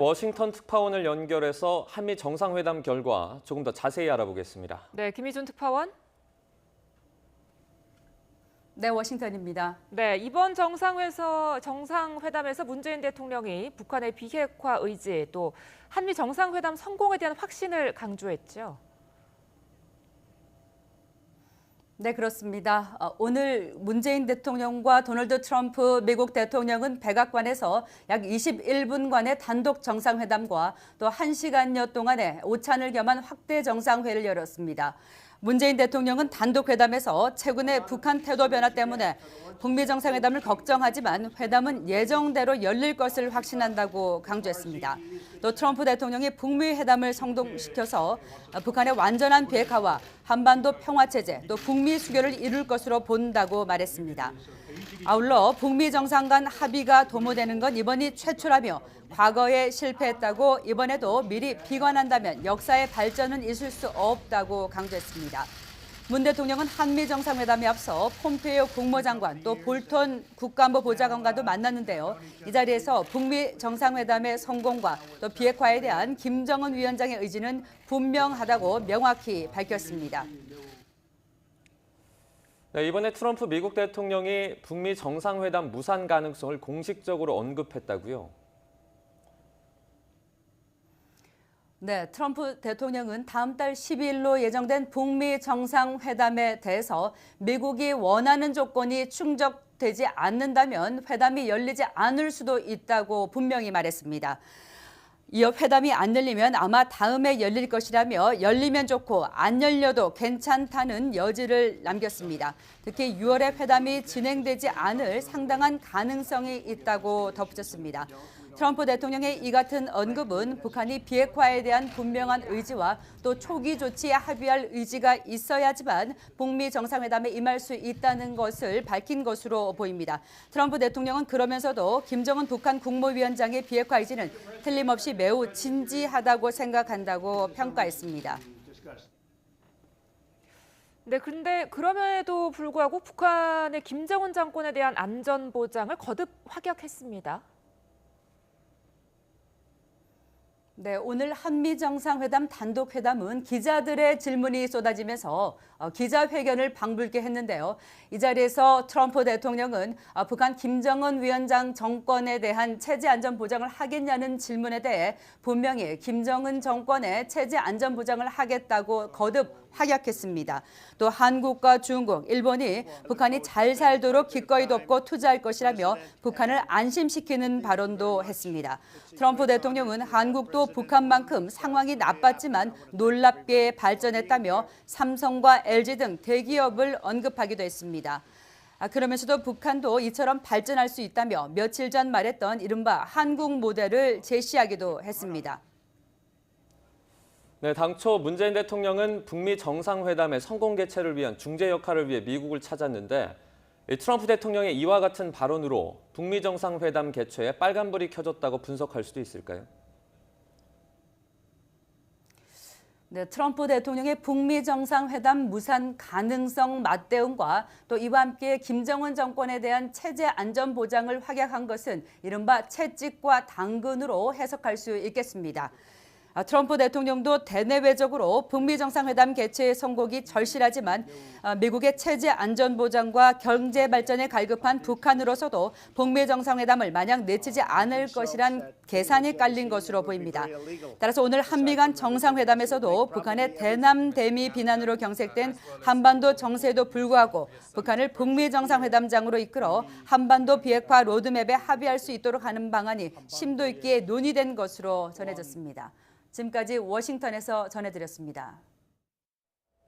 워싱턴 특파원을 연결해서 한미 정상회담 결과 조금 더 자세히 알아보겠습니다. 네, 김희준 특파원. 네, 워싱턴입니다. 네, 이번 정상회담에서 문재인 대통령이 북한의 비핵화 의지 또 한미 정상회담 성공에 대한 확신을 강조했죠. 네, 그렇습니다. 오늘 문재인 대통령과 도널드 트럼프 미국 대통령은 백악관에서 약 21분간의 단독 정상회담과 또 1시간여 동안의 오찬을 겸한 확대 정상회를 열었습니다. 문재인 대통령은 단독 회담에서 최근의 북한 태도 변화 때문에 북미 정상회담을 걱정하지만 회담은 예정대로 열릴 것을 확신한다고 강조했습니다. 또 트럼프 대통령이 북미 회담을 성공시켜서 북한의 완전한 비핵화와 한반도 평화체제 또 북미 수교를 이룰 것으로 본다고 말했습니다. 아울러 북미 정상 간 합의가 도모되는 건 이번이 최초라며 과거에 실패했다고 이번에도 미리 비관한다면 역사의 발전은 있을 수 없다고 강조했습니다. 문 대통령은 한미 정상회담에 앞서 폼페이오 국무장관 또 볼턴 국가안보 보좌관과도 만났는데요. 이 자리에서 북미 정상회담의 성공과 또 비핵화에 대한 김정은 위원장의 의지는 분명하다고 명확히 밝혔습니다. 네, 이번에 트럼프 미국 대통령이 북미 정상회담 무산 가능성을 공식적으로 언급했다고요? 네, 트럼프 대통령은 다음 달 12일로 예정된 북미 정상회담에 대해서 미국이 원하는 조건이 충족되지 않는다면 회담이 열리지 않을 수도 있다고 분명히 말했습니다. 이어 회담이 안 열리면 아마 다음에 열릴 것이라며 열리면 좋고 안 열려도 괜찮다는 여지를 남겼습니다. 특히 6월에 회담이 진행되지 않을 상당한 가능성이 있다고 덧붙였습니다. 트럼프 대통령의 이 같은 언급은 북한이 비핵화에 대한 분명한 의지와 또 초기 조치에 합의할 의지가 있어야지만 북미 정상회담에 임할 수 있다는 것을 밝힌 것으로 보입니다. 트럼프 대통령은 그러면서도 김정은 북한 국무위원장의 비핵화 의지는 틀림없이 매우 진지하다고 생각한다고 평가했습니다. 네, 그런데 그럼에도 불구하고 북한의 김정은 정권에 대한 안전 보장을 거듭 확약했습니다. 네, 오늘 한미 정상회담 단독 회담은 기자들의 질문이 쏟아지면서 기자회견을 방불케 했는데요. 이 자리에서 트럼프 대통령은 북한 김정은 위원장 정권에 대한 체제 안전 보장을 하겠냐는 질문에 대해 분명히 김정은 정권의 체제 안전 보장을 하겠다고 거듭 확약했습니다. 또 한국과 중국, 일본이 북한이 잘 살도록 기꺼이 돕고 투자할 것이라며 북한을 안심시키는 발언도 했습니다. 트럼프 대통령은 한국도 북한만큼 상황이 나빴지만 놀랍게 발전했다며 삼성과 LG 등 대기업을 언급하기도 했습니다. 그러면서도 북한도 이처럼 발전할 수 있다며 며칠 전 말했던 이른바 한국 모델을 제시하기도 했습니다. 네, 당초 문재인 대통령은 북미 정상회담의 성공 개최를 위한 중재 역할을 위해 미국을 찾았는데 트럼프 대통령의 이와 같은 발언으로 북미 정상회담 개최에 빨간불이 켜졌다고 분석할 수도 있을까요? 네, 트럼프 대통령의 북미 정상회담 무산 가능성 맞대응과 또 이와 함께 김정은 정권에 대한 체제 안전 보장을 확약한 것은 이른바 채찍과 당근으로 해석할 수 있겠습니다. 트럼프 대통령도 대내외적으로 북미 정상회담 개최의 성공이 절실하지만 미국의 체제 안전 보장과 경제 발전에 갈급한 북한으로서도 북미 정상회담을 마냥 내치지 않을 것이란 계산이 깔린 것으로 보입니다. 따라서 오늘 한미 간 정상회담에서도 북한의 대남 대미 비난으로 경색된 한반도 정세에도 불구하고 북한을 북미 정상회담장으로 이끌어 한반도 비핵화 로드맵에 합의할 수 있도록 하는 방안이 심도 있게 논의된 것으로 전해졌습니다. 지금까지 워싱턴에서 전해드렸습니다.